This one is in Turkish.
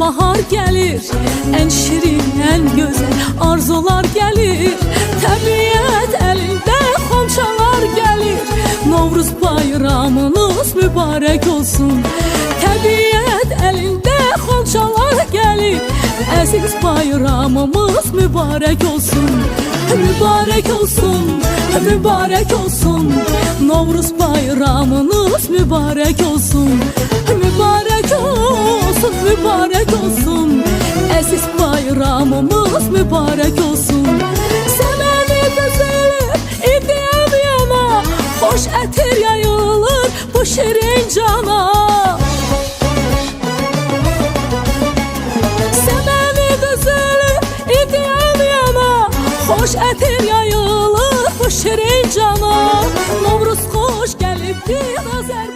bahar gelir, en şirin, en güzel arzular gelir. Təbiət elinde xonçalar gelir, Novruz bayramınız mübarek olsun. Təbiət elinde xonçalar gelir, əziz bayramımız mübarek olsun. Mübarek olsun, mübarek olsun, Novruz bayramınız mübarek olsun. Mübarek olsun, mübarek olsun, əziz bayramımız mübarek olsun. Səməni düzülür, idiyəm yana, xoş ətir yayılır bu şirin cana. Səməni düzülür, idiyəm yana, xoş ətir yayılır bu şirin cana. Novruz xoş gəlibdir Azərbaycan.